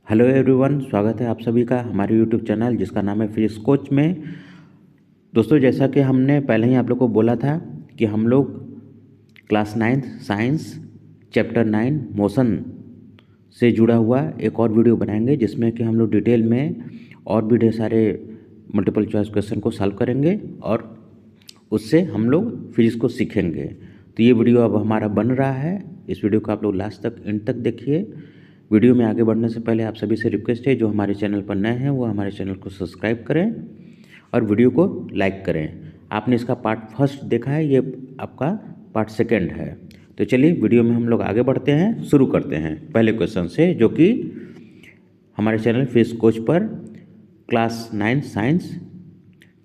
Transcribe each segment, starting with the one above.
Hello everyone, स्वागत है आप सभी का हमारे यूट्यूब चैनल जिसका नाम है फिजिक्स कोच में। दोस्तों, जैसा कि हमने पहले ही आप लोग को बोला था कि हम लोग class 9th science chapter 9 motion से जुड़ा हुआ एक और वीडियो बनाएंगे जिसमें कि हम लोग डिटेल में और भी ढेर सारे मल्टीपल चॉइस क्वेश्चन को सॉल्व करेंगे और उससे हम लोग फिजिक्स को सीखेंगे। तो ये वीडियो अब हमारा बन रहा है। इस वीडियो को आप लोग लास्ट तक एंड तक देखिए। वीडियो में आगे बढ़ने से पहले आप सभी से रिक्वेस्ट है, जो हमारे चैनल पर नए हैं वो हमारे चैनल को सब्सक्राइब करें और वीडियो को लाइक करें। आपने इसका पार्ट फर्स्ट देखा है, ये आपका पार्ट सेकंड है। तो चलिए वीडियो में हम लोग आगे बढ़ते हैं, शुरू करते हैं पहले क्वेश्चन से, जो कि हमारे चैनल फिजिक्स कोच पर क्लास 9 साइंस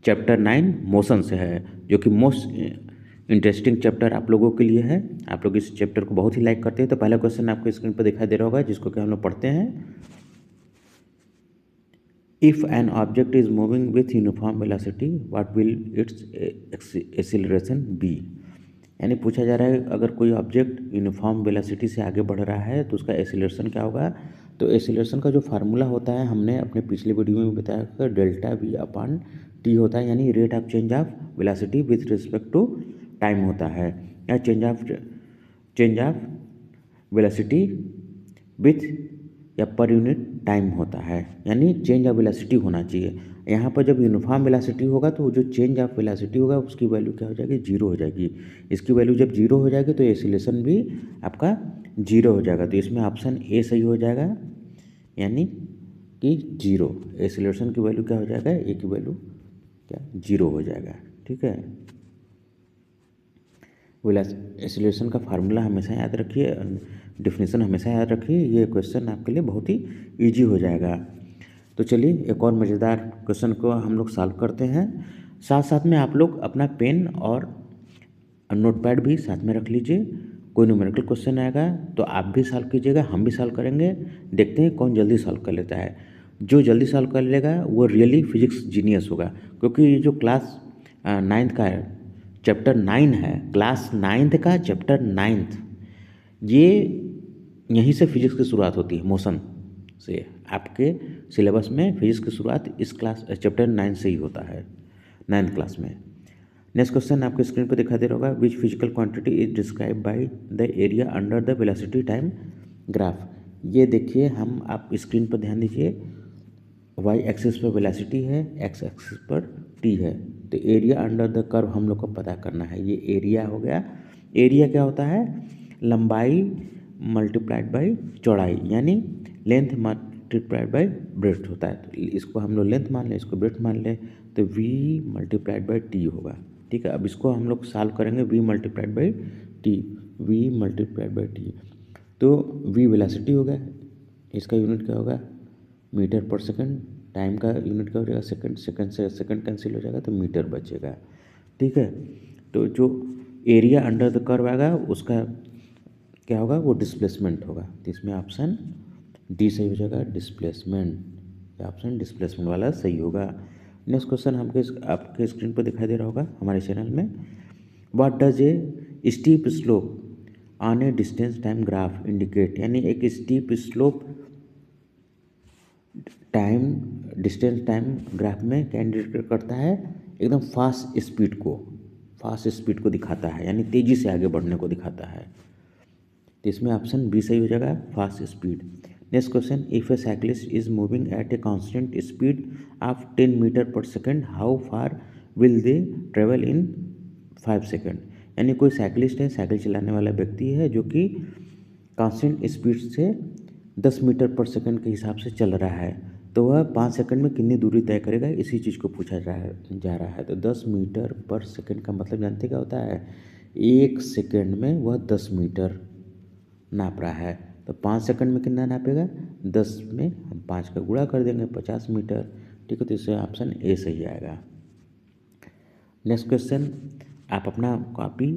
चैप्टर 9 मोशन से है, जो कि मोस्ट इंटरेस्टिंग चैप्टर आप लोगों के लिए है। आप लोग इस चैप्टर को बहुत ही लाइक करते हैं। तो पहला क्वेश्चन आपको स्क्रीन पर दिखाई दे रहा होगा, जिसको कि हम लोग पढ़ते हैं। If an object is moving with uniform velocity what will its acceleration be. यानी पूछा जा रहा है, अगर कोई ऑब्जेक्ट यूनिफॉर्म वेलोसिटी से आगे बढ़ रहा है तो उसका एक्सीलरेशन क्या होगा। तो एक्सीलरेशन का जो फार्मूला होता है हमने अपने पिछले वीडियो में बताया कि डेल्टा वी अपॉन टी होता है, यानी rate of change of velocity with respect to time होता है, या चेंज ऑफ वेलोसिटी विथ या पर यूनिट टाइम होता है, यानी चेंज ऑफ वेलोसिटी होना चाहिए। यहाँ पर जब यूनिफॉर्म वेलोसिटी होगा तो जो चेंज ऑफ वेलोसिटी होगा उसकी वैल्यू क्या हो जाएगी, जीरो हो जाएगी। इसकी वैल्यू जब जीरो हो जाएगी तो एक्सीलरेशन भी आपका जीरो हो जाएगा। तो इसमें ऑप्शन ए सही हो जाएगा, यानी कि जीरो। एक्सीलरेशन की वैल्यू क्या हो जाएगा, ए की वैल्यू क्या जीरो हो जाएगा। ठीक है, एक्सीलरेशन का फार्मूला हमेशा याद रखिए, डेफिनेशन हमेशा याद रखिए। ये क्वेश्चन आपके लिए बहुत ही इजी हो जाएगा। तो चलिए एक और मज़ेदार क्वेश्चन को हम लोग सॉल्व करते हैं। साथ साथ में आप लोग अपना पेन और नोटपैड भी साथ में रख लीजिए। कोई न्यूमेरिकल क्वेश्चन आएगा तो आप भी सॉल्व कीजिएगा, हम भी सॉल्व करेंगे। देखते हैं कौन जल्दी सॉल्व कर लेता है। जो जल्दी सॉल्व कर लेगा वो रियली फिजिक्स जीनियस होगा, क्योंकि ये जो क्लास 9th का है, चैप्टर 9 है, क्लास 9th का चैप्टर 9th, ये यहीं से फिजिक्स की शुरुआत होती है। मोशन से आपके सिलेबस में फिजिक्स की शुरुआत इस क्लास चैप्टर 9 से ही होता है, 9th क्लास में। नेक्स्ट क्वेश्चन आपके स्क्रीन पर दिखाई दे रहा होगा, which physical quantity is describe by the area under the velocity time graph. ये देखिए, हम आप स्क्रीन पर ध्यान दीजिए, वाई एक्सिस पर वेलोसिटी है, एक्स एक्सिस पर टी है। तो एरिया अंडर द कर्व हम लोग को पता करना है। ये एरिया हो गया। एरिया क्या होता है, लंबाई मल्टीप्लाइड बाई चौड़ाई, यानी लेंथ मल्टीप्लाइड बाई ब्रेड्थ होता है। तो इसको हम लोग लेंथ मान लें, इसको ब्रेड्थ मान लें, तो v मल्टीप्लाइड बाई टी होगा। ठीक है, अब इसको हम लोग सॉल्व करेंगे, v multiplied by T, v multiplied by T. तो v वेलोसिटी होगा, इसका यूनिट क्या होगा, मीटर पर सेकंड। टाइम का यूनिट क्या हो जाएगा, सेकंड। सेकंड से सेकंड कैंसिल हो जाएगा तो मीटर बचेगा। ठीक है, तो जो एरिया अंडर द कर्व आएगा उसका क्या होगा, वो डिस्प्लेसमेंट होगा। तो इसमें ऑप्शन डी सही हो जाएगा, डिस्प्लेसमेंट। ऑप्शन डिस्प्लेसमेंट वाला सही होगा। नेक्स्ट क्वेश्चन आपके स्क्रीन पर दिखाई दे रहा होगा हमारे चैनल में। What does a steep slope on A distance time graph indicate. यानी एक steep slope time distance time graph में क्या इंडिकेट करता है, एकदम फास्ट स्पीड को दिखाता है, यानी तेज़ी से आगे बढ़ने को दिखाता है। तो इसमें ऑप्शन बी सही हो जाएगा, fast speed. Next question, if a cyclist is moving at a constant speed of 10 metre per second how far will they travel in 5 second. यानी कोई साइक्लिस्ट है, साइकिल चलाने वाला व्यक्ति है, जो कि कांस्टेंट स्पीड से 10 मीटर पर सेकेंड के हिसाब से चल रहा है, तो वह 5 सेकंड में कितनी दूरी तय करेगा, इसी चीज़ को पूछा जा रहा है। तो 10 मीटर पर सेकंड का मतलब जानते क्या होता है, 1 सेकंड में वह 10 मीटर नाप रहा है। तो 5 सेकंड में कितना नापेगा, 10 में हम 5 का गुणा कर देंगे, 50 मीटर। ठीक है, तो इससे ऑप्शन ए सही आएगा। नेक्स्ट क्वेश्चन, आप अपना कॉपी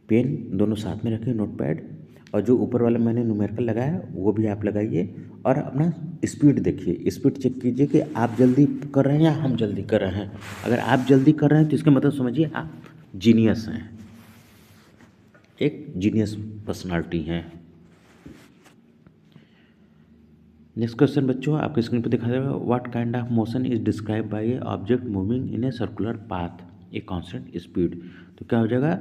पेन दोनों साथ में रखें, नोटपैड, और जो ऊपर वाला मैंने न्यूमेरिकल लगाया वो भी आप लगाइए, और अपना स्पीड देखिए, स्पीड चेक कीजिए कि आप जल्दी कर रहे हैं या हम जल्दी कर रहे हैं। अगर आप जल्दी कर रहे हैं तो इसका मतलब समझिए आप जीनियस हैं, एक जीनियस पर्सनालिटी हैं। नेक्स्ट क्वेश्चन बच्चों आपके स्क्रीन पर दिखा देगा, what kind of motion is describe by A object moving in a circular path A constant speed. तो क्या हो जाएगा,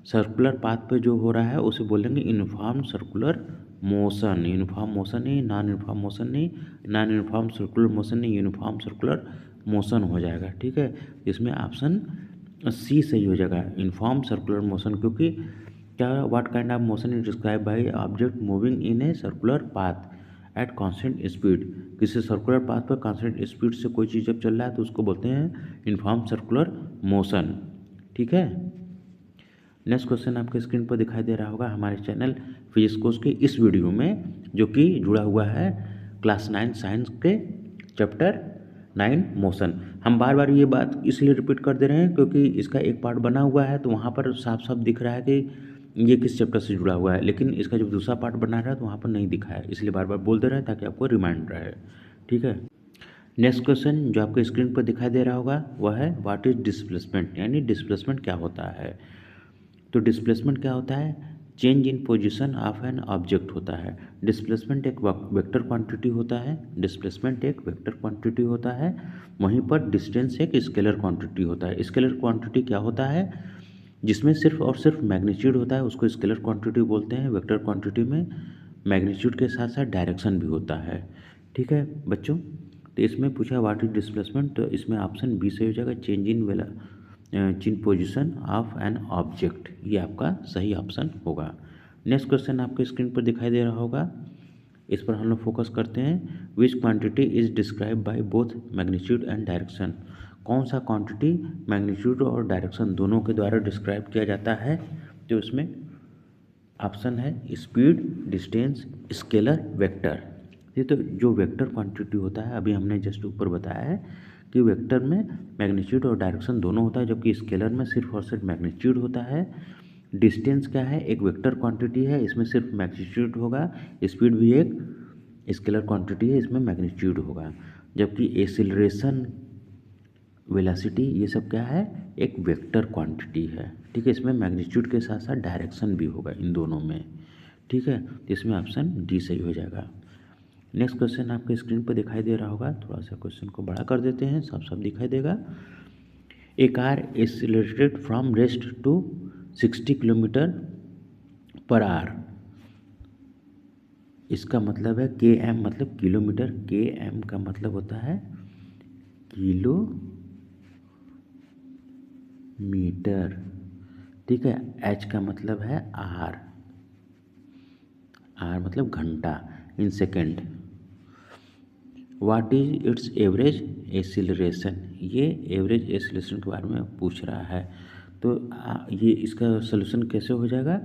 सर्कुलर पाथ पे जो हो रहा है उसे बोलेंगे uniform circular motion. Uniform motion नहीं, नॉन यूनिफॉर्म मोशन नहीं, नॉन यूनिफॉर्म सर्कुलर मोशन नहीं, यूनिफॉर्म सर्कुलर मोशन हो जाएगा। ठीक है, इसमें ऑप्शन सी सही हो जाएगा, यूनिफॉर्म सर्कुलर मोशन। क्योंकि क्या, what kind of motion is describe by object moving in a circular path at constant speed. किसी सर्कुलर पाथ पर कांस्टेंट स्पीड से कोई चीज़ जब चल रहा है तो उसको बोलते हैं यूनिफॉर्म सर्कुलर मोशन। ठीक है, नेक्स्ट क्वेश्चन आपके स्क्रीन पर दिखाई दे रहा होगा हमारे चैनल फिजिक्स कोर्स के इस वीडियो में, जो कि जुड़ा हुआ है क्लास 9 साइंस के चैप्टर 9 मोशन। हम बार बार ये बात इसलिए रिपीट कर दे रहे हैं क्योंकि इसका एक पार्ट बना हुआ है तो वहाँ पर साफ साफ दिख रहा है कि ये किस चैप्टर से जुड़ा हुआ है, लेकिन इसका जब दूसरा पार्ट बना रहा है तो वहाँ पर नहीं दिखा है, इसलिए बार बार बोल दे रहे हैं ताकि आपको रिमाइंड रहे। ठीक है, नेक्स्ट क्वेश्चन जो आपके स्क्रीन पर दिखाई दे रहा होगा वह है व्हाट इज डिस्प्लेसमेंट, यानी डिस्प्लेसमेंट क्या होता है। तो डिस्प्लेसमेंट क्या होता है, change in position of an object होता है। डिस्प्लेसमेंट एक वेक्टर क्वांटिटी होता है, डिस्प्लेसमेंट एक वेक्टर क्वांटिटी होता है। वहीं पर डिस्टेंस एक स्केलर क्वांटिटी होता है। स्केलर क्वांटिटी क्या होता है, जिसमें सिर्फ और सिर्फ मैग्नीट्यूड होता है उसको स्केलर क्वांटिटी बोलते हैं। वेक्टर क्वांटिटी में मैग्नीट्यूड के साथ साथ डायरेक्शन भी होता है। ठीक है बच्चों, तो इसमें पूछा व्हाट इज डिस्प्लेसमेंट, तो इसमें ऑप्शन बी सही हो जाएगा, change in position of an object, ये आपका सही ऑप्शन होगा। नेक्स्ट क्वेश्चन आपके स्क्रीन पर दिखाई दे रहा होगा, इस पर हम लोग फोकस करते हैं। विच quantity is describe by both magnitude and direction. कौन सा क्वांटिटी मैग्नीट्यूड और डायरेक्शन दोनों के द्वारा डिस्क्राइब किया जाता है, तो इसमें ऑप्शन है स्पीड, डिस्टेंस, स्केलर, वेक्टर। ये तो जो वेक्टर क्वांटिटी होता है अभी हमने जस्ट ऊपर बताया है कि वेक्टर में मैग्नीट्यूड और डायरेक्शन दोनों होता है, जबकि स्केलर में सिर्फ और सिर्फ मैग्नीट्यूड होता है। डिस्टेंस क्या है, एक वेक्टर क्वांटिटी है, इसमें सिर्फ मैग्नीट्यूड होगा। स्पीड भी एक स्केलर क्वांटिटी है, इसमें मैग्नीट्यूड होगा। जबकि एक्सीलरेशन, वेलोसिटी, ये सब क्या है, एक वेक्टर क्वांटिटी है। ठीक है, इसमें मैग्नीट्यूड के साथ साथ डायरेक्शन भी होगा इन दोनों में। ठीक है, तो इसमें ऑप्शन डी सही हो जाएगा। नेक्स्ट क्वेश्चन आपके स्क्रीन पर दिखाई दे रहा होगा, थोड़ा सा क्वेश्चन को बड़ा कर देते हैं, साफ साफ दिखाई देगा। A car accelerated from rest to 60 kilometre per hour. इसका मतलब है के एम मतलब किलोमीटर, के एम का मतलब होता है किलोमीटर। ठीक है, एच का मतलब है आर, आर मतलब घंटा in second. What is it's average acceleration, ये एवरेज एक्सीलरेशन के बारे में पूछ रहा है। तो ये इसका सोल्यूशन कैसे हो जाएगा,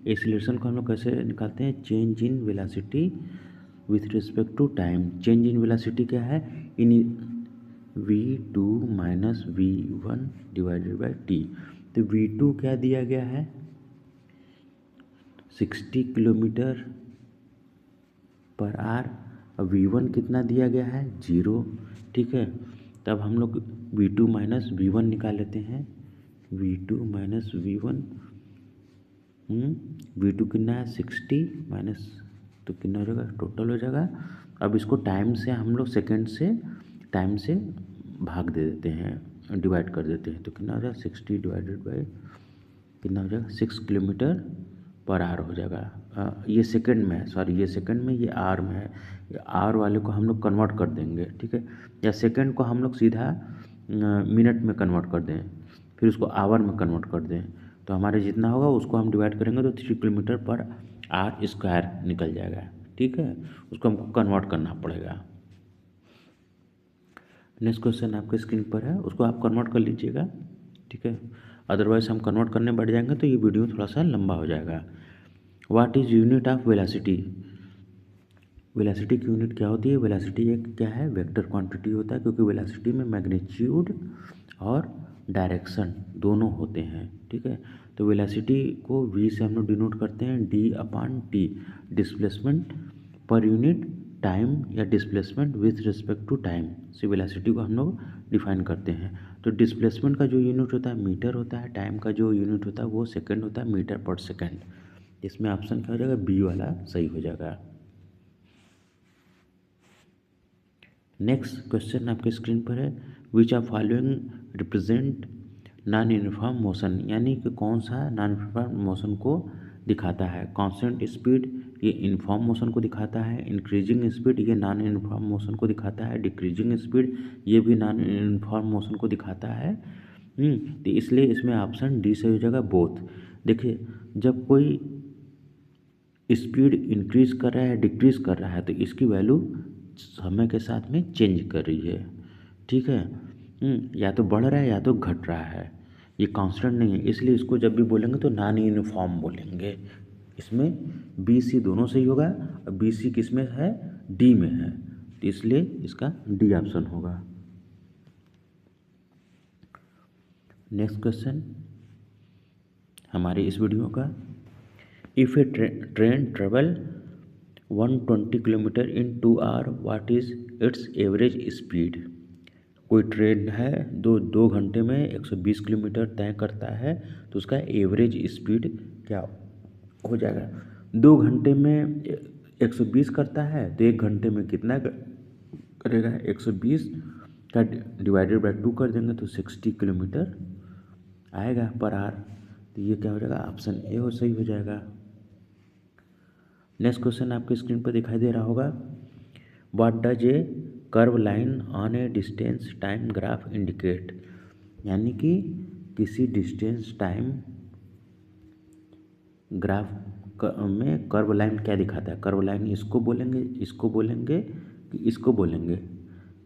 एक्सीलरेशन को हम लोग कैसे निकालते हैं, change in velocity with respect to time. Change in velocity क्या है, इन v2 minus v1 divided by T. तो v2 क्या दिया गया है, 60 किलोमीटर पर आवर, और v1 कितना दिया गया है, 0। ठीक है, तब हम लोग v2 माइनस v1 निकाल लेते हैं। v2 माइनस v1, v2 कितना है 60 माइनस, तो कितना हो जाएगा, टोटल हो जाएगा। अब इसको टाइम से हम लोग सेकेंड से टाइम से भाग दे देते हैं, डिवाइड कर देते हैं, तो कितना हो जाएगा 60 डिवाइडेड बाई कितना हो जाएगा 6 किलोमीटर पर आवर हो जाएगा। ये सेकंड में है, सॉरी ये सेकंड में, ये आवर में है। आवर वाले को हम लोग कन्वर्ट कर देंगे। ठीक है, या सेकंड को हम लोग सीधा मिनट में कन्वर्ट कर दें, फिर उसको आवर में कन्वर्ट कर दें, तो हमारे जितना होगा उसको हम डिवाइड करेंगे तो 3 किलोमीटर पर आवर स्क्वायर निकल जाएगा। ठीक है, उसको हमको कन्वर्ट करना पड़ेगा। नेक्स्ट क्वेश्चन आपके स्क्रीन पर है, उसको आप कन्वर्ट कर लीजिएगा। ठीक है, अदरवाइज हम कन्वर्ट करने बैठ जाएंगे तो ये वीडियो थोड़ा सा लंबा हो जाएगा। What is unit of velocity, velocity की यूनिट क्या होती है, वेलोसिटी एक क्या है, वेक्टर क्वांटिटी होता है, क्योंकि वेलोसिटी में मैग्नीट्यूड और डायरेक्शन दोनों होते हैं। ठीक है, तो वेलोसिटी को v से हम लोग डिनोट करते हैं, d/t। Displacement per unit time या displacement with respect to time से वेलोसिटी को हम लोग डिफाइन करते हैं। तो डिस्प्लेसमेंट का जो यूनिट होता है मीटर होता है, टाइम का जो यूनिट होता है वो सेकंड होता है, मीटर पर सेकंड। इसमें ऑप्शन क्या हो जाएगा, बी वाला सही हो जाएगा। नेक्स्ट क्वेश्चन आपके स्क्रीन पर है, which are following represent non uniform motion, यानी कि कौन सा नॉन यूनिफॉर्म मोशन को दिखाता है। कांस्टेंट स्पीड ये यूनिफॉर्म मोशन को दिखाता है, इंक्रीजिंग स्पीड ये नॉन यूनिफॉर्म मोशन को दिखाता है, डिक्रीजिंग स्पीड ये भी नॉन यूनिफॉर्म मोशन को दिखाता है। तो इसलिए इसमें ऑप्शन डी सही हो जाएगा, बोथ। देखिए, जब कोई स्पीड इंक्रीज कर रहा है डिक्रीज कर रहा है तो इसकी वैल्यू समय के साथ में चेंज कर रही है, ठीक है। या तो बढ़ रहा है या तो घट रहा है, ये कांस्टेंट नहीं है, इसलिए इसको जब भी बोलेंगे तो नॉन यूनिफॉर्म बोलेंगे। इसमें बी सी दोनों सही होगा, और बी सी किस में है, डी में है, तो इसलिए इसका डी ऑप्शन होगा। नेक्स्ट क्वेश्चन हमारे इस वीडियो का, if a train travel 120 kilometre in 2 hour what is its average speed. कोई ट्रेन है दो घंटे में 120 किलोमीटर तय करता है, तो उसका एवरेज स्पीड क्या हो जाएगा। 2 घंटे में 120 करता है तो 1 घंटे में कितना करेगा, 120 का डिवाइडेड बाय 2 कर देंगे तो 60 किलोमीटर आएगा पर आवर, तो ये क्या हो जाएगा, ऑप्शन ए हो सही हो जाएगा। नेक्स्ट क्वेश्चन आपके स्क्रीन पर दिखाई दे रहा होगा, what does a curve line on A distance time graph indicate, यानी कि किसी डिस्टेंस टाइम ग्राफ में कर्व लाइन क्या दिखाता है। कर्व लाइन इसको बोलेंगे, इसको बोलेंगे कि इसको बोलेंगे।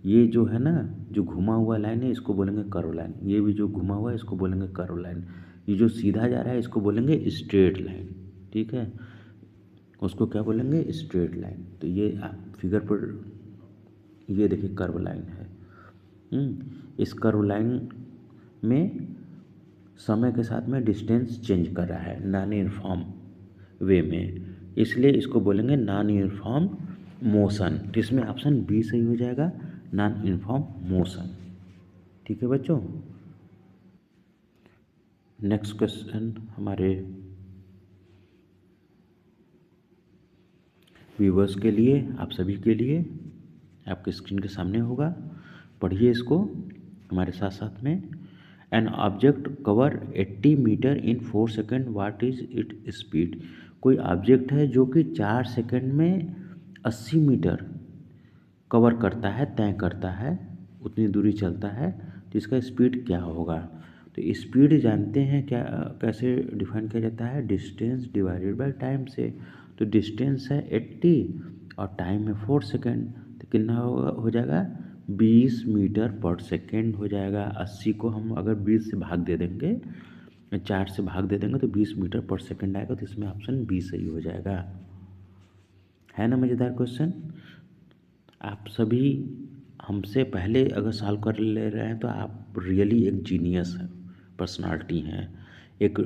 ये जो है ना, जो घुमा हुआ लाइन है इसको बोलेंगे कर्व लाइन, ये भी जो घुमा हुआ है इसको बोलेंगे कर्व लाइन, ये जो सीधा जा रहा है इसको बोलेंगे स्ट्रेट लाइन, ठीक है, उसको क्या बोलेंगे, स्ट्रेट लाइन। तो ये आप फिगर पर ये देखिए कर्व लाइन है। इस कर्व लाइन में समय के साथ में डिस्टेंस चेंज कर रहा है नॉन यूनिफॉर्म वे में, इसलिए इसको बोलेंगे नॉन यूनिफॉर्म मोशन। तो इसमें ऑप्शन बी सही हो जाएगा, नॉन यूनिफॉर्म मोशन, ठीक है बच्चों। नेक्स्ट क्वेश्चन हमारे व्यूवर्स के लिए, आप सभी के लिए आपके स्क्रीन के सामने होगा, पढ़िए इसको हमारे साथ साथ में। An object cover 80 metre in 4 second what is it speed. कोई ऑब्जेक्ट है जो कि 4 सेकेंड में 80 मीटर कवर करता है, तय करता है, उतनी दूरी चलता है, तो इसका स्पीड क्या होगा। तो स्पीड जानते हैं क्या, कैसे डिफाइन किया जाता है, डिस्टेंस डिवाइडेड बाय टाइम से। तो डिस्टेंस है 80 और टाइम है 4 सेकेंड, तो कितना हो जाएगा, 20 मीटर पर सेकेंड हो जाएगा। 80 को हम अगर 20 से भाग दे देंगे, 4 से भाग दे देंगे तो 20 मीटर पर सेकेंड आएगा, तो इसमें ऑप्शन बी सही हो जाएगा। है ना मज़ेदार क्वेश्चन। आप सभी हमसे पहले अगर सॉल्व कर ले रहे हैं तो आप रियली एक जीनियस पर्सनालिटी हैं, एक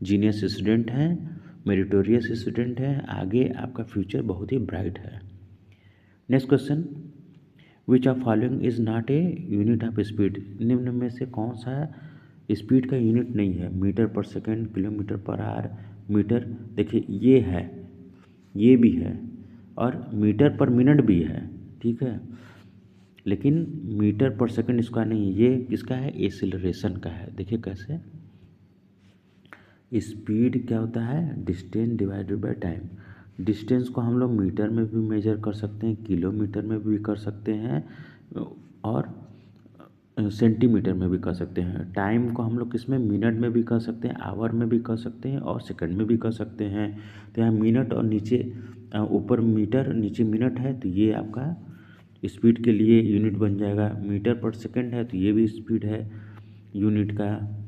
जीनियस स्टूडेंट हैं, मेरिटोरियस स्टूडेंट हैं, आगे आपका फ्यूचर बहुत ही ब्राइट है। Next question, which of following is not a unit of speed. निम्न में से कौन सा स्पीड का यूनिट नहीं है। Metre per second, kilometre per hour, metre, देखिए ये है, ये भी है, और मीटर पर मिनट भी है, ठीक है, लेकिन मीटर पर सेकंड इसका नहीं है। ये किसका है, एक्सीलरेशन का है। देखिए कैसे, स्पीड क्या होता है, distance divided by time. Distance को हम लोग मीटर में भी मेजर कर सकते हैं, किलोमीटर में भी कर सकते हैं, और सेंटीमीटर में भी कर सकते हैं। टाइम को हम लोग किस में, मिनट में भी कर सकते हैं, आवर में भी कर सकते हैं, और सेकंड में भी कर सकते हैं। तो यहाँ मिनट और नीचे ऊपर मीटर नीचे मिनट है, तो ये आपका स्पीड के लिए यूनिट बन जाएगा। मीटर पर सेकंड है तो ये भी स्पीड है, यूनिट का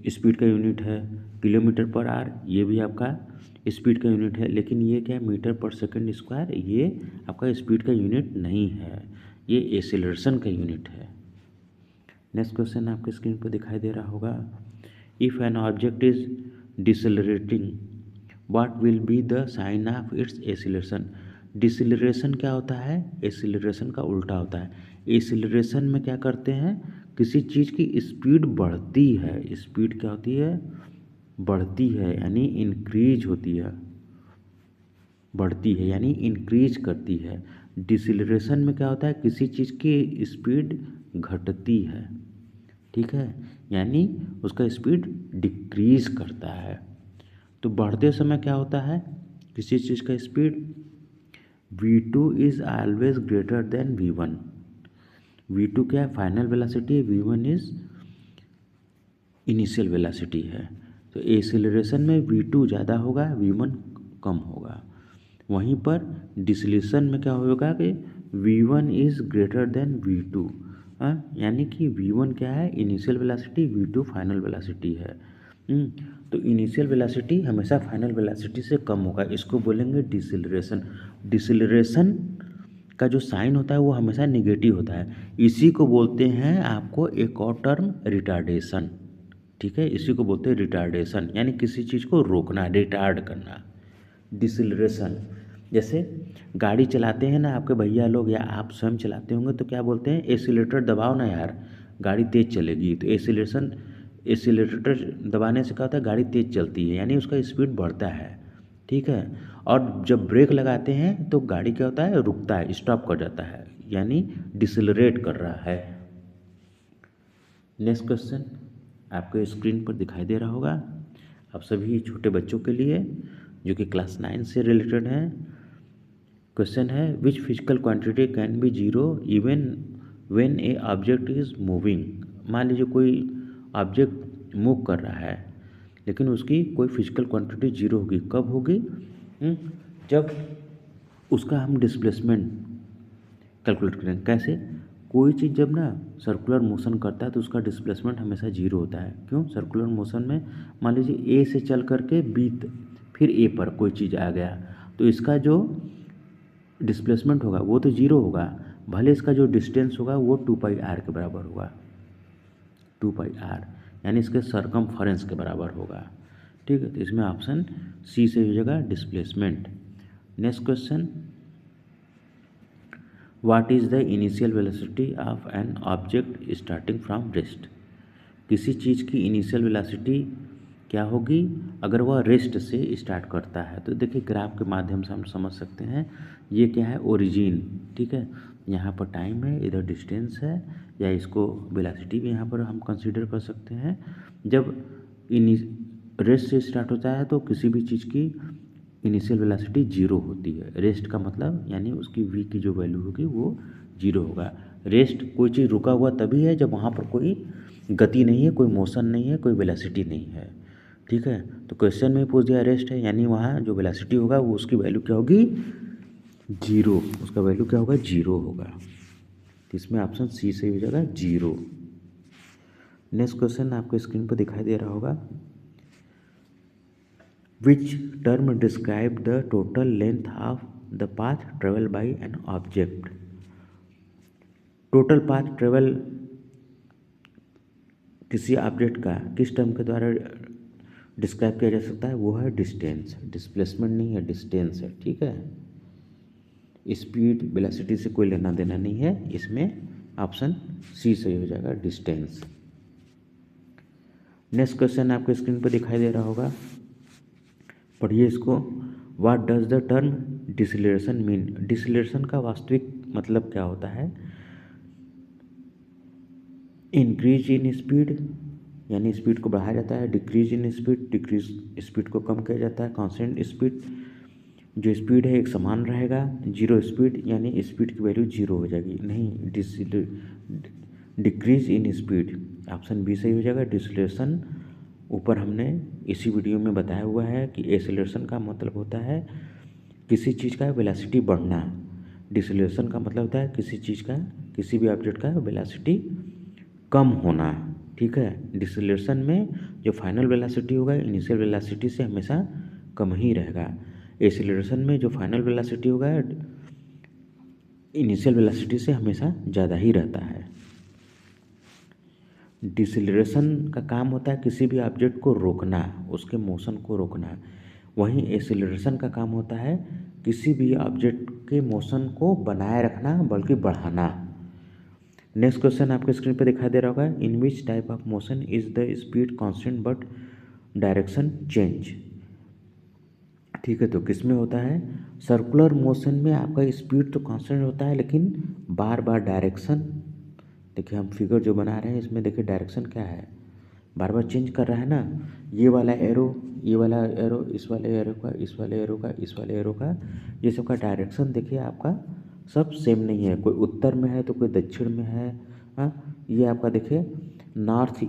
स्पीड का यूनिट है। किलोमीटर पर आवर ये भी आपका स्पीड का यूनिट है, लेकिन ये क्या है, मीटर पर सेकंड स्क्वायर, ये आपका स्पीड का यूनिट नहीं है, ये एक्सीलरेशन का यूनिट है। नेक्स्ट क्वेश्चन आपके स्क्रीन पर दिखाई दे रहा होगा, if an object is decelerating what will be the sign of its acceleration. Deceleration क्या होता है, एक्सीलरेशन का उल्टा होता है। एक्सीलरेशन में क्या करते हैं, किसी चीज़ की स्पीड बढ़ती है, स्पीड क्या होती है, बढ़ती है, यानी इंक्रीज होती है। बढ़ती है यानी इंक्रीज करती है। डिसिलरेशन में क्या होता है, किसी चीज़ की स्पीड घटती है, ठीक है, यानी उसका स्पीड डिक्रीज करता है। तो बढ़ते समय क्या होता है, किसी चीज़ का speed v2 is always greater than v1। v2 क्या है, फाइनल वेलोसिटी है, v1 इज़ इनिशियल वेलोसिटी है। तो एक्सीलरेशन में v2 ज़्यादा होगा, v1 कम होगा। वहीं पर डिसलेशन में क्या होगा कि v1 is greater than v2, यानी कि v1 क्या है, initial velocity, v2 final velocity है। तो इनिशियल वेलोसिटी हमेशा फाइनल वेलोसिटी से कम होगा, इसको बोलेंगे डिसलेशन। डिसलेशन का जो साइन होता है वो हमेशा निगेटिव होता है, इसी को बोलते हैं आपको एक और टर्म रिटार्डेशन, ठीक है, इसी को बोलते हैं रिटार्डेशन, यानी किसी चीज़ को रोकना, रिटार्ड करना। डिसलेशन, जैसे गाड़ी चलाते हैं ना आपके भैया लोग या आप स्वयं चलाते होंगे तो क्या बोलते हैं, एक्सीलरेटर दबाओ ना यार, गाड़ी तेज़ चलेगी। तो एक्सीलरेटर दबाने से क्या होता है, गाड़ी तेज़ चलती है, यानी उसका स्पीड बढ़ता है, ठीक है। और जब ब्रेक लगाते हैं तो गाड़ी क्या होता है, रुकता है, स्टॉप कर जाता है, यानी डिसलरेट कर रहा है। नेक्स्ट क्वेश्चन आपके स्क्रीन पर दिखाई दे रहा होगा, आप सभी छोटे बच्चों के लिए जो कि क्लास 9 से रिलेटेड है। क्वेश्चन है, which physical quantity can be zero even when A object is moving. मान लीजिए कोई ऑब्जेक्ट मूव कर रहा है लेकिन उसकी कोई फिजिकल क्वांटिटी जीरो होगी, कब होगी, जब उसका हम डिस्प्लेसमेंट कैलकुलेट करें। कैसे, कोई चीज़ जब ना सर्कुलर मोशन करता है तो उसका डिस्प्लेसमेंट हमेशा जीरो होता है। क्यों, सर्कुलर मोशन में मान लीजिए ए से चल करके बी फिर ए पर कोई चीज़ आ गया तो इसका जो डिस्प्लेसमेंट होगा वो तो जीरो होगा, भले इसका जो डिस्टेंस होगा वो 2πr के बराबर होगा, 2πr यानी इसके सरकमफरेंस के बराबर होगा, ठीक है। तो इसमें ऑप्शन सी से हो जाएगा displacement. Next question, what is the initial velocity of an object starting from rest. किसी चीज़ की इनिशियल वेलोसिटी क्या होगी अगर वह रेस्ट से स्टार्ट करता है। तो देखिए ग्राफ के माध्यम से हम समझ सकते हैं, ये क्या है, ओरिजिन, ठीक है, यहाँ पर टाइम है, इधर डिस्टेंस है, या इसको वेलोसिटी भी यहाँ पर हम कंसीडर कर सकते हैं। जब रेस्ट से स्टार्ट होता है तो किसी भी चीज़ की इनिशियल वेलोसिटी जीरो होती है। रेस्ट का मतलब यानी उसकी v की जो वैल्यू होगी वो जीरो होगा। रेस्ट, कोई चीज़ रुका हुआ तभी है जब वहाँ पर कोई गति नहीं है, कोई मोशन नहीं है, कोई वेलोसिटी नहीं है, ठीक है। तो क्वेश्चन में पूछ दिया रेस्ट है, यानी वहाँ जो वेलोसिटी होगा वो उसकी वैल्यू क्या होगी, जीरो, उसका वैल्यू क्या होगा, जीरो होगा। तो इसमें ऑप्शन सी से हो जाएगा जीरो। नेक्स्ट क्वेश्चन आपको स्क्रीन पर दिखाई दे रहा होगा, which term describe the total length of the path travel by an object. Total path travel किसी ऑब्जेक्ट का किस टर्म के द्वारा डिस्क्राइब किया जा सकता है, वो है डिस्टेंस, डिस्प्लेसमेंट नहीं है, डिस्टेंस है, ठीक है। स्पीड वेलोसिटी से कोई लेना देना नहीं है, इसमें ऑप्शन सी सही हो जाएगा, डिस्टेंस। नेक्स्ट क्वेश्चन आपके स्क्रीन पर दिखाई दे रहा होगा, पढ़िए इसको, what does the term deceleration mean. Deceleration का वास्तविक मतलब क्या होता है, इंक्रीज इन स्पीड यानी स्पीड को बढ़ाया जाता है, decrease in speed, decrease speed को कम किया जाता है, कांस्टेंट स्पीड, जो स्पीड है एक समान रहेगा, जीरो स्पीड यानी स्पीड की वैल्यू जीरो हो जाएगी, नहीं, decrease in speed, option B सही हो जाएगा, डिसलेरेशन। ऊपर हमने इसी वीडियो में बताया हुआ है कि एक्सेलरेशन का मतलब होता है किसी चीज़ का वेलोसिटी बढ़ना, डिसलेरेशन का मतलब होता है किसी चीज़ का, किसी भी ऑब्जेक्ट का वेलोसिटी कम होना, ठीक है। डिसलेरेशन में जो फाइनल वेलोसिटी होगा इनिशियल वेलोसिटी से हमेशा कम ही रहेगा, एक्सेलरेशन में जो फाइनल वेलोसिटी होगा इनिशियल वेलोसिटी से हमेशा ज़्यादा ही रहता है। डिसलेरेशन का काम होता है किसी भी ऑब्जेक्ट को रोकना, उसके मोशन को रोकना, वहीं एक्सेलरेशन का काम होता है किसी भी ऑब्जेक्ट के मोशन को बनाए रखना बल्कि बढ़ाना। नेक्स्ट क्वेश्चन आपके स्क्रीन पर दिखाई दे रहा होगा, in which type of motion is the speed constant but direction change. ठीक है, तो किस में होता है? सर्कुलर मोशन में आपका स्पीड तो कांस्टेंट होता है, लेकिन बार बार डायरेक्शन, देखिए हम फिगर जो बना रहे हैं इसमें देखिए डायरेक्शन क्या है, बार बार चेंज कर रहा है ना। ये वाला एरो, ये वाला एरो, इस वाले एरो का, इस वाले एरो का, इस वाले एरो का, ये सब का डायरेक्शन देखिए आपका सब सेम नहीं है। कोई उत्तर में है तो कोई दक्षिण में है। हाँ, ये आपका देखिए नॉर्थ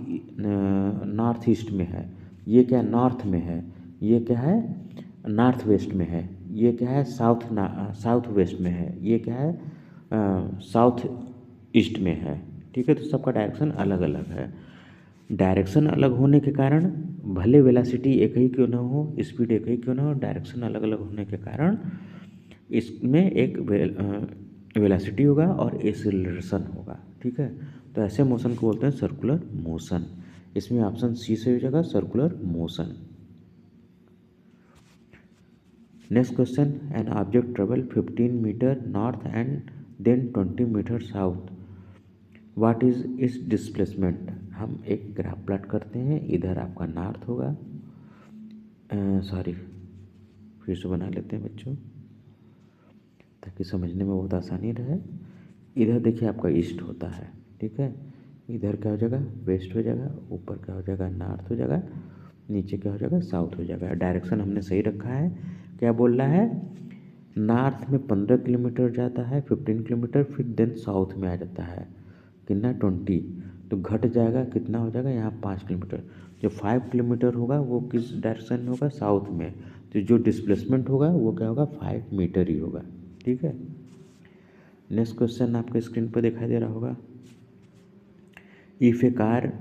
ईस्ट में है, ये क्या नॉर्थ में है, ये क्या है नॉर्थ वेस्ट में है, ये क्या है साउथ वेस्ट में है, ये क्या है साउथ ईस्ट में है। ठीक है, तो सबका डायरेक्शन अलग अलग है। डायरेक्शन अलग होने के कारण भले वेलोसिटी एक ही क्यों ना हो, स्पीड एक ही क्यों ना हो, डायरेक्शन अलग अलग होने के कारण इसमें एक वेलोसिटी होगा और एक्सीलरेशन होगा। ठीक है, तो ऐसे मोशन को बोलते हैं सर्कुलर मोशन। इसमें ऑप्शन सी सही हो जाएगा, circular motion. Next question, an object travel 15 metre north and then 20 metre south, what is its displacement. हम एक ग्राफ प्लॉट करते हैं, इधर आपका नॉर्थ होगा, सॉरी फिर से बना लेते हैं बच्चों ताकि समझने में बहुत आसानी रहे। इधर देखिए आपका ईस्ट होता है, ठीक है, इधर क्या हो जाएगा वेस्ट हो जाएगा, ऊपर क्या हो जाएगा नॉर्थ हो जाएगा, नीचे क्या हो जाएगा साउथ हो जाएगा। डायरेक्शन हमने सही रखा है। क्या बोल रहा है, नॉर्थ में 15 किलोमीटर जाता है 15 किलोमीटर, फिर देन साउथ में आ जाता है कितना 20, तो घट जाएगा कितना हो जाएगा यहाँ 5 किलोमीटर। जो 5 किलोमीटर होगा वो किस डायरेक्शन में होगा, साउथ में, तो जो डिस्प्लेसमेंट होगा वो क्या होगा 5 मीटर ही होगा। ठीक है, नेक्स्ट क्वेश्चन आपके स्क्रीन पर दिखाई दे रहा होगा, if A car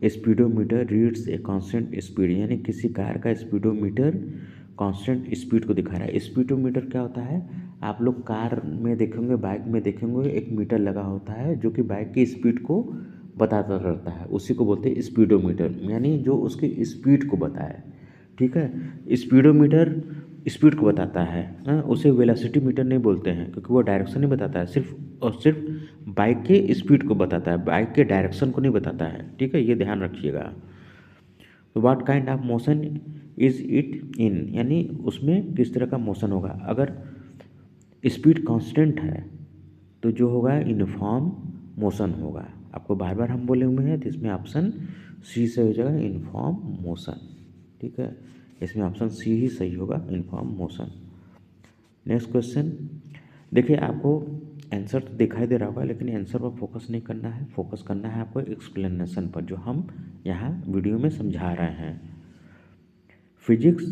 speedometer reads A constant speed, यानी किसी कार का स्पीडोमीटर कांस्टेंट स्पीड को दिखा रहा है। स्पीडोमीटर क्या होता है, आप लोग कार में देखेंगे, बाइक में देखेंगे, एक मीटर लगा होता है जो कि बाइक की स्पीड को बताता रहता है, उसी को बोलते हैं स्पीडोमीटर, यानी जो उसकी स्पीड को बताए। ठीक है, स्पीडोमीटर स्पीड को बताता है, हाँ, उसे वेलोसिटी मीटर नहीं बोलते हैं क्योंकि वो डायरेक्शन नहीं बताता है, सिर्फ और सिर्फ बाइक के स्पीड को बताता है, बाइक के डायरेक्शन को नहीं बताता है। ठीक है, ये ध्यान रखिएगा। तो what kind of motion is it in, यानी उसमें किस तरह का मोशन होगा। अगर स्पीड कांस्टेंट है तो जो होगा यूनिफॉर्म मोशन होगा। आपको बार बार हम बोले हुए हैं, तो इसमें ऑप्शन सी से हो जाएगा यूनिफॉर्म मोशन। ठीक है, इसमें ऑप्शन सी ही सही होगा, यूनिफॉर्म मोशन। नेक्स्ट क्वेश्चन, देखिए आपको आंसर तो दिखाई दे रहा होगा, लेकिन आंसर पर फोकस नहीं करना है, फोकस करना है आपको एक्सप्लेनेशन पर जो हम यहाँ वीडियो में समझा रहे हैं। फिजिक्स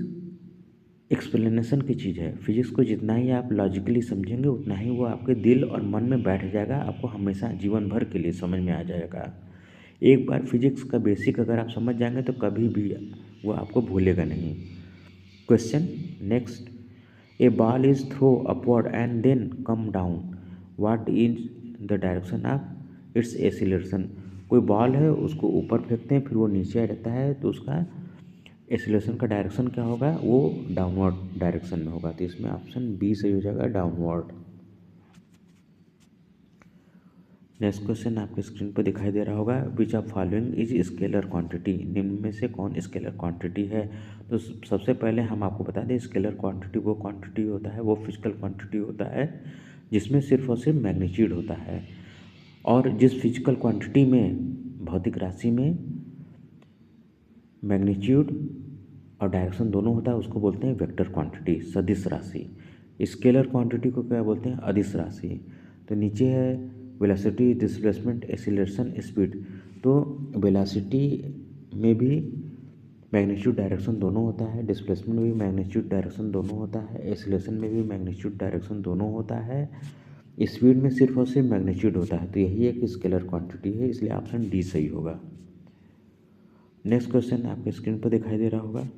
एक्सप्लेनेशन की चीज़ है, फिजिक्स को जितना ही आप लॉजिकली समझेंगे उतना ही वो आपके दिल और मन में बैठ जाएगा, आपको हमेशा जीवन भर के लिए समझ में आ जाएगा। एक बार फिजिक्स का बेसिक अगर आप समझ जाएंगे तो कभी भी वो आपको भूलेगा नहीं। Question next, a ball is throw upward and then come down, what is the direction of its acceleration. कोई बॉल है, उसको ऊपर फेंकते हैं फिर वो नीचे आ जाता है, तो उसका एक्सीलरेशन का डायरेक्शन क्या होगा, वो डाउनवर्ड डायरेक्शन में होगा। तो इसमें ऑप्शन बी सही हो जाएगा, डाउनवर्ड। नेक्स्ट क्वेश्चन आपके स्क्रीन पर दिखाई दे रहा होगा, which of following is scalar quantity, निम्न में से कौन स्केलर क्वांटिटी है। तो सबसे पहले हम आपको बता दें, स्केलर क्वांटिटी वो क्वांटिटी होता है, वो फिजिकल क्वांटिटी होता है जिसमें सिर्फ और सिर्फ मैग्नीट्यूड होता है, और जिस फिजिकल क्वांटिटी में, भौतिक राशि में मैग्नीट्यूड और डायरेक्शन दोनों होता है उसको बोलते हैं वेक्टर क्वांटिटी, सदिश राशि। स्केलर क्वांटिटी को क्या बोलते हैं, अदिश राशि। तो नीचे है वेलोसिटी, डिस्प्लेसमेंट, एक्सीलरेशन, स्पीड। तो वेलोसिटी में भी मैग्नीट्यूड डायरेक्शन दोनों होता है, डिस्प्लेसमेंट में भी मैग्नीट्यूड डायरेक्शन दोनों होता है, एक्सीलरेशन में भी मैग्नीट्यूड डायरेक्शन दोनों होता है, स्पीड में सिर्फ और सिर्फ मैग्नीट्यूड होता है। तो यही एक स्केलर क्वांटिटी है, इसलिए ऑप्शन डी सही होगा। नेक्स्ट क्वेश्चन आपके स्क्रीन पर दिखाई दे रहा होगा,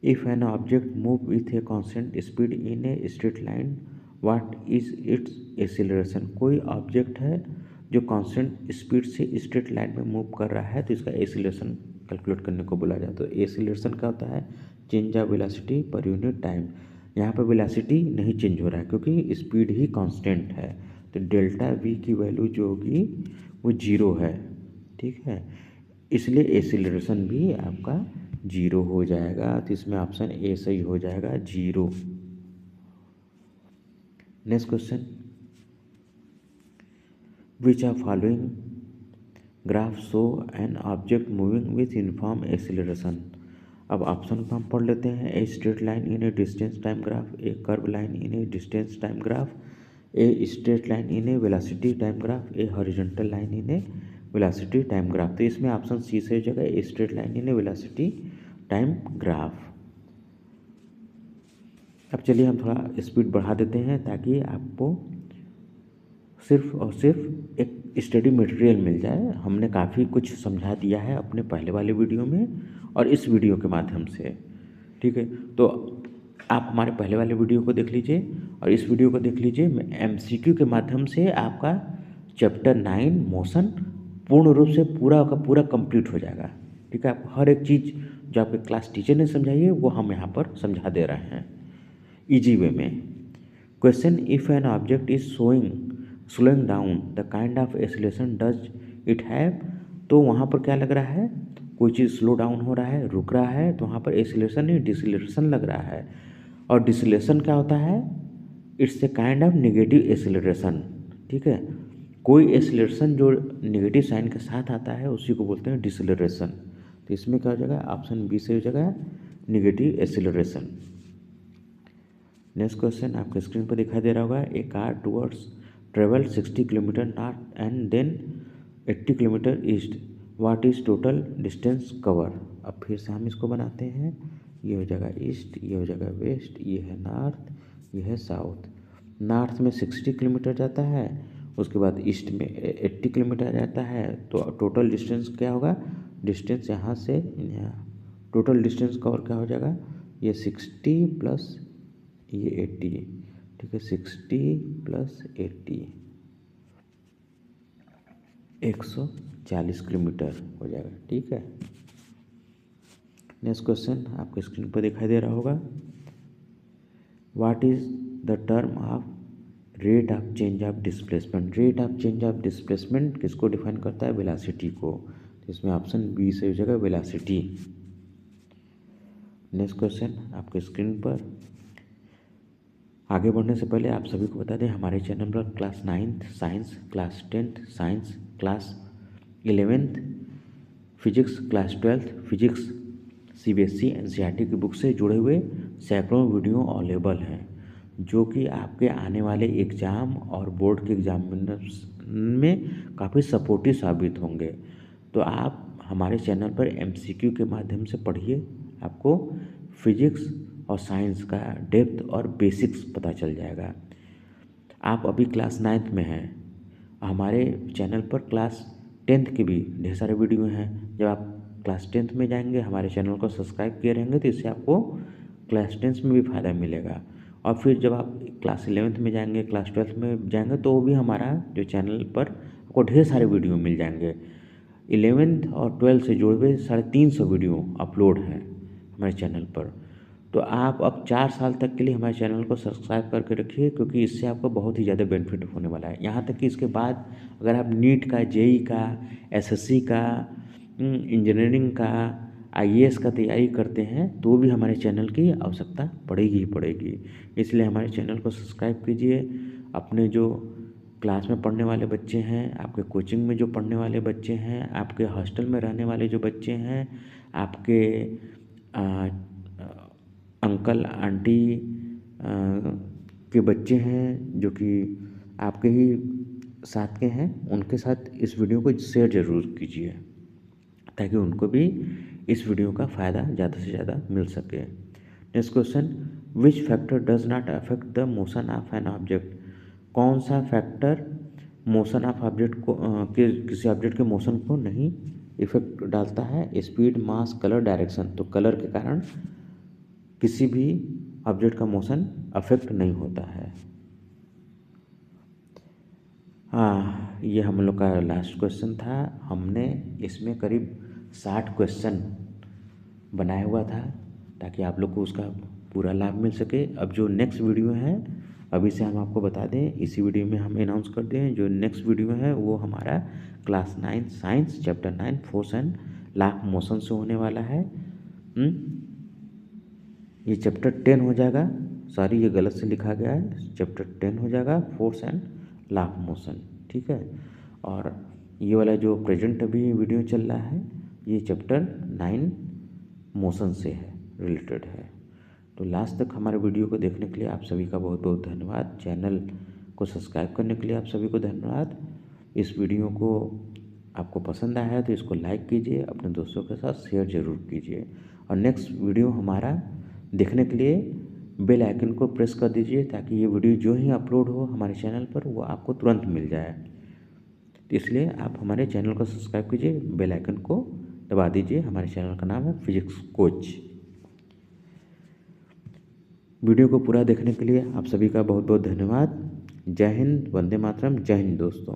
if an object move with A constant speed in A straight line, what is it's acceleration. कोई ऑब्जेक्ट है जो कांस्टेंट स्पीड से स्ट्रेट लाइन में मूव कर रहा है, तो इसका एक्सीलरेशन कैलकुलेट करने को बोला जाता है। तो एक्सीलरेशन क्या होता है, चेंज ऑफ वेलोसिटी पर यूनिट टाइम। यहाँ पर वेलोसिटी नहीं चेंज हो रहा है क्योंकि स्पीड ही कांस्टेंट है, तो डेल्टा वी की वैल्यू जो होगी वो 0 है। ठीक है, इसलिए एक्सीलरेशन भी आपका 0 हो जाएगा। तो इसमें ऑप्शन ए सही हो जाएगा, 0। Next question, which are following graph show an object moving with uniform acceleration. अब ऑप्शन को हम पढ़ लेते हैं। A straight line in a distance time graph, a curve line in a distance time graph, a straight line in a velocity time graph, a horizontal line in a velocity time graph. तो इसमें option C से हो जाएगा, a straight line in a velocity time graph. अब चलिए हम थोड़ा speed बढ़ा देते हैं ताकि आपको सिर्फ और सिर्फ एक स्टडी मटेरियल मिल जाए। हमने काफ़ी कुछ समझा दिया है अपने पहले वाले वीडियो में और इस वीडियो के माध्यम से, ठीक है। तो आप हमारे पहले वाले वीडियो को देख लीजिए और इस वीडियो को देख लीजिए। MCQ के माध्यम से आपका चैप्टर 9 मोशन पूर्ण रूप से पूरा का पूरा कंप्लीट हो जाएगा, ठीक है। आपको हर एक चीज़ जो आपके क्लास टीचर ने समझाई है वो हम यहाँ पर समझा दे रहे हैं ईजी वे में। Question, if an object is slowing down the kind of acceleration does it have। तो वहाँ पर क्या लग रहा है, कोई चीज़ स्लो डाउन हो रहा है, रुक रहा है, तो वहाँ पर एक्सीलरेशन नहीं डिसलेशन लग रहा है। और डिसलेशन क्या होता है, it's a kind of negative acceleration, ठीक है। कोई एक्सीलरेशन जो नेगेटिव साइन के साथ आता है उसी को बोलते हैं डिसलेशन। तो इसमें क्या हो जाएगा, ऑप्शन बी से हो जाएगा नेगेटिव एक्सीलरेशन। नेक्स्ट क्वेश्चन आपके स्क्रीन पर दिखाई दे रहा होगा, a car towards travel 60 kilometre north and then 80 kilometre east, what is total distance cover. अब फिर से हम इसको बनाते हैं, ये हो जाएगा ईस्ट, ये हो जाएगा वेस्ट, ये है नॉर्थ, ये है साउथ। नॉर्थ में 60 किलोमीटर जाता है, उसके बाद ईस्ट में 80 किलोमीटर जाता है। तो टोटल डिस्टेंस क्या होगा, डिस्टेंस यहाँ से यहाँ टोटल डिस्टेंस कवर क्या हो जाएगा, ये 60 प्लस ये 80, ठीक है। 60 प्लस 80 140 किलोमीटर हो जाएगा, ठीक है। नेक्स्ट क्वेश्चन आपके स्क्रीन पर दिखाई दे रहा होगा, what is the term of rate of change of displacement. Rate of change of displacement किसको डिफाइन करता है, वेलोसिटी को। तो इसमें ऑप्शन बी से हो जाएगा वेलोसिटी। नेक्स्ट क्वेश्चन आपके स्क्रीन पर। आगे बढ़ने से पहले आप सभी को बता दें, हमारे चैनल पर class 9th science, class 10th science, class 11th physics, class 12th physics CBSE NCERT की बुक से जुड़े हुए सैकड़ों वीडियो अवेलेबल हैं, जो कि आपके आने वाले एग्ज़ाम और बोर्ड के एग्जाम में काफ़ी सपोर्टिव साबित होंगे। तो आप हमारे चैनल पर MCQ के माध्यम से पढ़िए, आपको फिजिक्स और साइंस का डेप्थ और बेसिक्स पता चल जाएगा। आप अभी क्लास 9th में हैं, हमारे चैनल पर क्लास 10th के भी ढेर सारे वीडियो हैं। जब आप क्लास 10th में जाएंगे, हमारे चैनल को सब्सक्राइब किए रहेंगे, तो इससे आपको क्लास 10th में भी फ़ायदा मिलेगा। और फिर जब आप क्लास 11th में जाएंगे, क्लास 12th में जाएंगे, तो भी हमारा जो चैनल पर आपको ढेर सारे वीडियो मिल जाएंगे। 11th और 12th से जुड़े हुए 350 वीडियो अपलोड हैं हमारे चैनल पर। तो आप अब 4 साल तक के लिए हमारे चैनल को सब्सक्राइब करके रखिए, क्योंकि इससे आपको बहुत ही ज़्यादा बेनिफिट होने वाला है। यहाँ तक कि इसके बाद अगर आप नीट का, JEE का, SSC का, इंजीनियरिंग का, IAS का तैयारी करते हैं, तो भी हमारे चैनल की आवश्यकता पड़ेगी ही पड़ेगी। इसलिए हमारे चैनल को सब्सक्राइब कीजिए। अपने जो क्लास में पढ़ने वाले बच्चे हैं, आपके कोचिंग में जो पढ़ने वाले बच्चे हैं, आपके हॉस्टल में रहने वाले जो बच्चे हैं, आपके अंकल आंटी के बच्चे हैं जो कि आपके ही साथ के हैं, उनके साथ इस वीडियो को शेयर ज़रूर कीजिए, ताकि उनको भी इस वीडियो का फ़ायदा ज़्यादा से ज़्यादा मिल सके। Next question, which factor does not affect the motion of an object. कौन सा फैक्टर मोशन ऑफ ऑब्जेक्ट को किसी ऑब्जेक्ट के मोशन को नहीं इफेक्ट डालता है। स्पीड, मास, कलर, डायरेक्शन। तो कलर के कारण किसी भी ऑब्जेक्ट का मोशन अफेक्ट नहीं होता है। हाँ, ये हम लोग का लास्ट क्वेश्चन था। हमने इसमें करीब 60 क्वेश्चन बनाया हुआ था, ताकि आप लोग को उसका पूरा लाभ मिल सके। अब जो नेक्स्ट वीडियो है, अभी से हम आपको बता दें, इसी वीडियो में हम अनाउंस कर दें, जो नेक्स्ट वीडियो है वो हमारा class 9 science chapter 9 force and law of motion से होने वाला है। ये चैप्टर 10 हो जाएगा, सॉरी ये गलत से लिखा गया है, चैप्टर 10 हो जाएगा force and law of motion, ठीक है। और ये वाला जो प्रेजेंट अभी वीडियो चल रहा है ये चैप्टर 9 मोशन से है, रिलेटेड है। तो लास्ट तक हमारे वीडियो को देखने के लिए आप सभी का बहुत बहुत धन्यवाद। चैनल को सब्सक्राइब करने के लिए आप सभी को धन्यवाद। इस वीडियो को आपको पसंद आया है तो इसको लाइक कीजिए, अपने दोस्तों के साथ शेयर ज़रूर कीजिए, और नेक्स्ट वीडियो हमारा देखने के लिए बेल आइकन को प्रेस कर दीजिए ताकि ये वीडियो जो ही अपलोड हो हमारे चैनल पर वो आपको तुरंत मिल जाए। तो इसलिए आप हमारे चैनल को सब्सक्राइब कीजिए, बेल आइकन को दबा दीजिए। हमारे चैनल का नाम है फिजिक्स कोच। वीडियो को पूरा देखने के लिए आप सभी का बहुत बहुत धन्यवाद। जय हिंद, वंदे मातरम, जय हिंद दोस्तों।